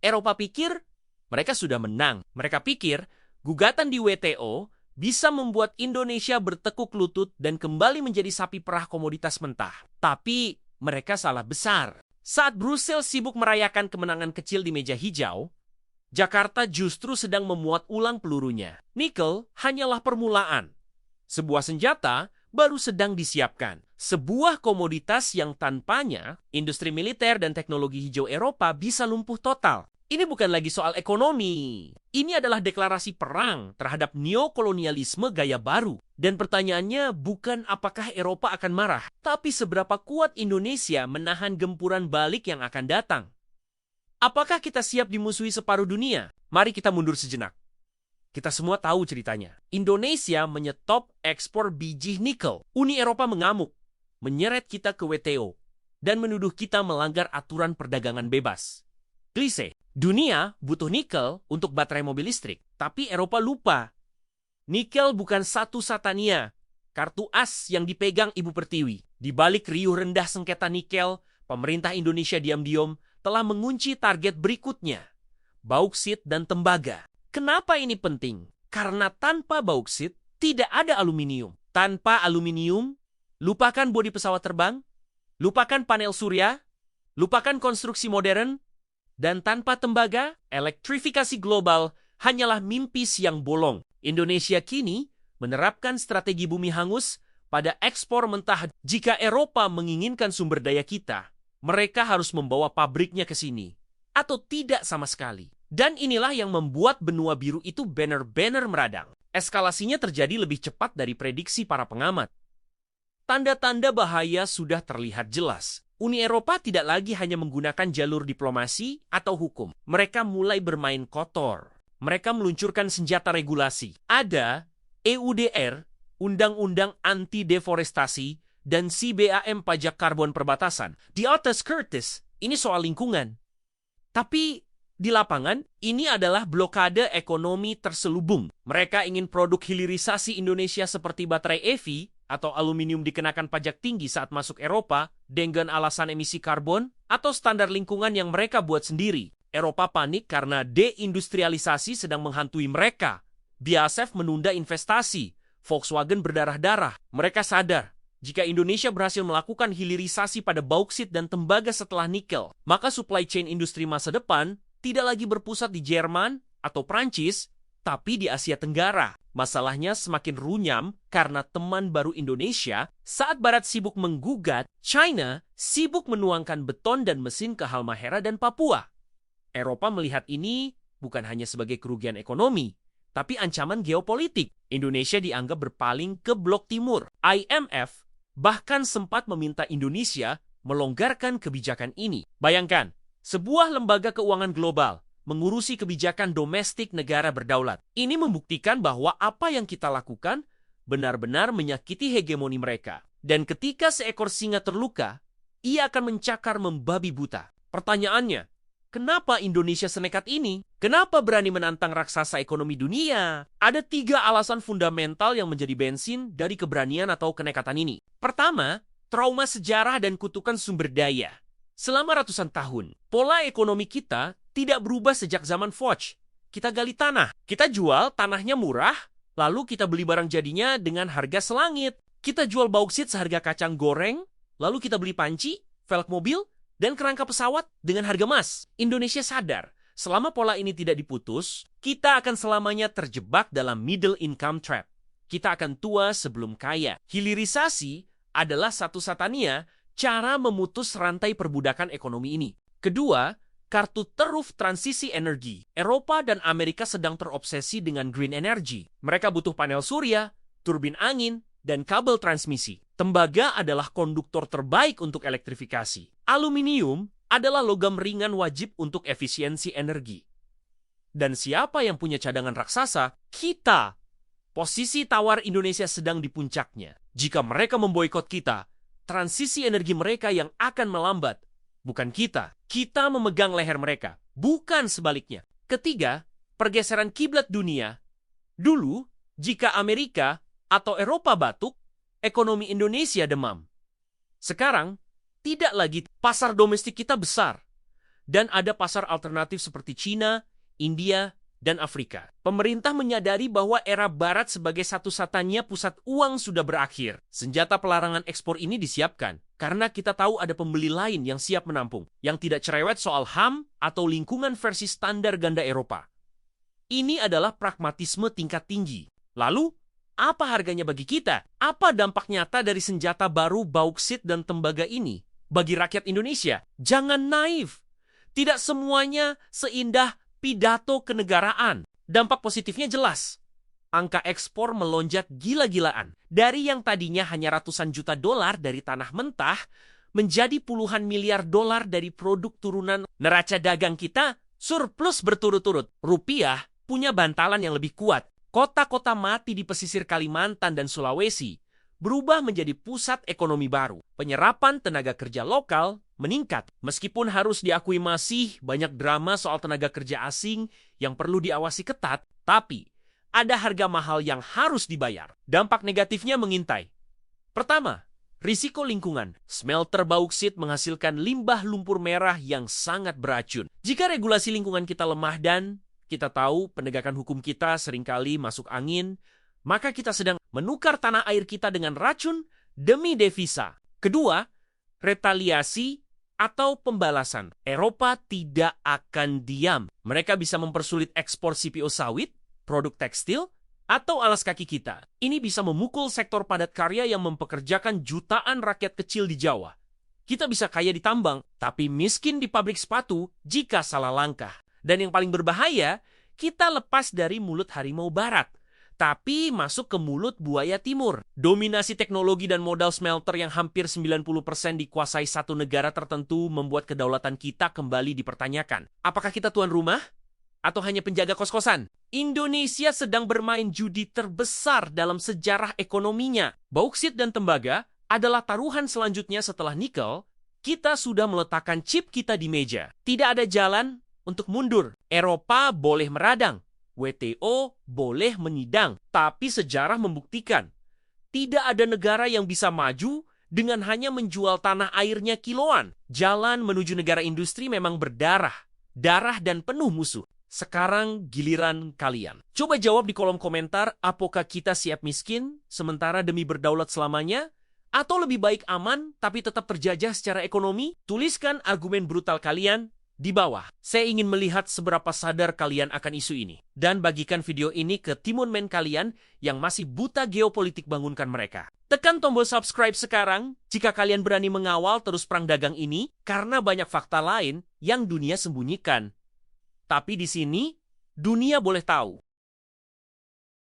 Eropa pikir mereka sudah menang. Mereka pikir gugatan di WTO bisa membuat Indonesia bertekuk lutut dan kembali menjadi sapi perah komoditas mentah. Tapi mereka salah besar. Saat Brussels sibuk merayakan kemenangan kecil di meja hijau, Jakarta justru sedang memuat ulang pelurunya. Nikel hanyalah permulaan. Sebuah senjata baru sedang disiapkan. Sebuah komoditas yang tanpanya, industri militer dan teknologi hijau Eropa bisa lumpuh total. Ini bukan lagi soal ekonomi. Ini adalah deklarasi perang terhadap neokolonialisme gaya baru. Dan pertanyaannya bukan apakah Eropa akan marah, tapi seberapa kuat Indonesia menahan gempuran balik yang akan datang. Apakah kita siap dimusuhi separuh dunia? Mari kita mundur sejenak. Kita semua tahu ceritanya. Indonesia menyetop ekspor biji nikel. Uni Eropa mengamuk, menyeret kita ke WTO, dan menuduh kita melanggar aturan perdagangan bebas. Klise. Dunia butuh nikel untuk baterai mobil listrik, tapi Eropa lupa. Nikel bukan satu satania, kartu as yang dipegang Ibu Pertiwi. Di balik riuh rendah sengketa nikel, pemerintah Indonesia diam-diam telah mengunci target berikutnya, bauksit dan tembaga. Kenapa ini penting? Karena tanpa bauksit tidak ada aluminium. Tanpa aluminium, lupakan bodi pesawat terbang, lupakan panel surya, lupakan konstruksi modern, dan tanpa tembaga, elektrifikasi global hanyalah mimpi siang bolong. Indonesia kini menerapkan strategi bumi hangus pada ekspor mentah. Jika Eropa menginginkan sumber daya kita, mereka harus membawa pabriknya ke sini. Atau tidak sama sekali. Dan inilah yang membuat benua biru itu benar-benar meradang. Eskalasinya terjadi lebih cepat dari prediksi para pengamat. Tanda-tanda bahaya sudah terlihat jelas. Uni Eropa tidak lagi hanya menggunakan jalur diplomasi atau hukum. Mereka mulai bermain kotor. Mereka meluncurkan senjata regulasi. Ada EUDR, Undang-Undang Anti-Deforestasi, dan CBAM pajak karbon perbatasan. Di atas kertas, ini soal lingkungan. Tapi di lapangan, ini adalah blokade ekonomi terselubung. Mereka ingin produk hilirisasi Indonesia seperti baterai EV atau aluminium dikenakan pajak tinggi saat masuk Eropa dengan alasan emisi karbon atau standar lingkungan yang mereka buat sendiri. Eropa panik karena deindustrialisasi sedang menghantui mereka. BASF menunda investasi. Volkswagen berdarah-darah. Mereka sadar, jika Indonesia berhasil melakukan hilirisasi pada bauksit dan tembaga setelah nikel, maka supply chain industri masa depan tidak lagi berpusat di Jerman atau Prancis, tapi di Asia Tenggara. Masalahnya semakin runyam karena teman baru Indonesia, saat Barat sibuk menggugat, China sibuk menuangkan beton dan mesin ke Halmahera dan Papua. Eropa melihat ini bukan hanya sebagai kerugian ekonomi, tapi ancaman geopolitik. Indonesia dianggap berpaling ke blok timur. IMF bahkan sempat meminta Indonesia melonggarkan kebijakan ini. Bayangkan, sebuah lembaga keuangan global mengurusi kebijakan domestik negara berdaulat. Ini membuktikan bahwa apa yang kita lakukan benar-benar menyakiti hegemoni mereka. Dan ketika seekor singa terluka, ia akan mencakar membabi buta. Pertanyaannya, kenapa Indonesia senekat ini? Kenapa berani menantang raksasa ekonomi dunia? Ada 3 alasan fundamental yang menjadi bensin dari keberanian atau kenekatan ini. Pertama, trauma sejarah dan kutukan sumber daya. Selama ratusan tahun, pola ekonomi kita tidak berubah sejak zaman Foch. Kita gali tanah. Kita jual tanahnya murah, lalu kita beli barang jadinya dengan harga selangit. Kita jual bauksit seharga kacang goreng, lalu kita beli panci, velg mobil, dan kerangka pesawat dengan harga emas. Indonesia sadar, selama pola ini tidak diputus, kita akan selamanya terjebak dalam middle income trap. Kita akan tua sebelum kaya. Hilirisasi adalah satu-satunya cara memutus rantai perbudakan ekonomi ini. Kedua, kartu teruf transisi energi. Eropa dan Amerika sedang terobsesi dengan green energy. Mereka butuh panel surya, turbin angin, dan kabel transmisi. Tembaga adalah konduktor terbaik untuk elektrifikasi. Aluminium adalah logam ringan wajib untuk efisiensi energi. Dan siapa yang punya cadangan raksasa? Kita. Posisi tawar Indonesia sedang di puncaknya. Jika mereka memboikot kita, transisi energi mereka yang akan melambat. Bukan kita. Kita memegang leher mereka. Bukan sebaliknya. Ketiga, pergeseran kiblat dunia. Dulu, jika Amerika atau Eropa batuk, ekonomi Indonesia demam. Sekarang, tidak lagi. Pasar domestik kita besar. Dan ada pasar alternatif seperti China, India, dan Afrika. Pemerintah menyadari bahwa era Barat sebagai satu-satunya pusat uang sudah berakhir. Senjata pelarangan ekspor ini disiapkan karena kita tahu ada pembeli lain yang siap menampung, yang tidak cerewet soal HAM atau lingkungan versi standar ganda Eropa. Ini adalah pragmatisme tingkat tinggi. Lalu, apa harganya bagi kita? Apa dampak nyata dari senjata baru bauksit dan tembaga ini bagi rakyat Indonesia? Jangan naif. Tidak semuanya seindah pidato kenegaraan. Dampak positifnya jelas. Angka ekspor melonjak gila-gilaan. Dari yang tadinya hanya ratusan juta dolar dari tanah mentah, menjadi puluhan miliar dolar dari produk turunan neraca dagang kita, surplus berturut-turut. Rupiah punya bantalan yang lebih kuat. Kota-kota mati di pesisir Kalimantan dan Sulawesi berubah menjadi pusat ekonomi baru. Penyerapan tenaga kerja lokal meningkat. Meskipun harus diakui masih banyak drama soal tenaga kerja asing yang perlu diawasi ketat, tapi ada harga mahal yang harus dibayar. Dampak negatifnya mengintai. Pertama, risiko lingkungan. Smelter bauksit menghasilkan limbah lumpur merah yang sangat beracun. Jika regulasi lingkungan kita lemah dan kita tahu penegakan hukum kita seringkali masuk angin, maka kita sedang menukar tanah air kita dengan racun demi devisa. Kedua, retaliasi atau pembalasan. Eropa tidak akan diam. Mereka bisa mempersulit ekspor CPO sawit, produk tekstil, atau alas kaki kita. Ini bisa memukul sektor padat karya yang mempekerjakan jutaan rakyat kecil di Jawa. Kita bisa kaya di tambang, tapi miskin di pabrik sepatu jika salah langkah. Dan yang paling berbahaya, kita lepas dari mulut harimau barat, tapi masuk ke mulut buaya timur. Dominasi teknologi dan modal smelter yang hampir 90% dikuasai satu negara tertentu membuat kedaulatan kita kembali dipertanyakan. Apakah kita tuan rumah? Atau hanya penjaga kos-kosan? Indonesia sedang bermain judi terbesar dalam sejarah ekonominya. Bauksit dan tembaga adalah taruhan selanjutnya setelah nikel. Kita sudah meletakkan chip kita di meja. Tidak ada jalan untuk mundur. Eropa boleh meradang. WTO boleh menyidang, tapi sejarah membuktikan tidak ada negara yang bisa maju dengan hanya menjual tanah airnya kiloan. Jalan menuju negara industri memang berdarah, darah dan penuh musuh. Sekarang giliran kalian. Coba jawab di kolom komentar, apakah kita siap miskin sementara demi berdaulat selamanya? Atau lebih baik aman tapi tetap terjajah secara ekonomi? Tuliskan argumen brutal kalian di bawah. Saya ingin melihat seberapa sadar kalian akan isu ini. Dan bagikan video ini ke Timun Men kalian yang masih buta geopolitik, bangunkan mereka. Tekan tombol subscribe sekarang jika kalian berani mengawal terus perang dagang ini, karena banyak fakta lain yang dunia sembunyikan. Tapi di sini, dunia boleh tahu.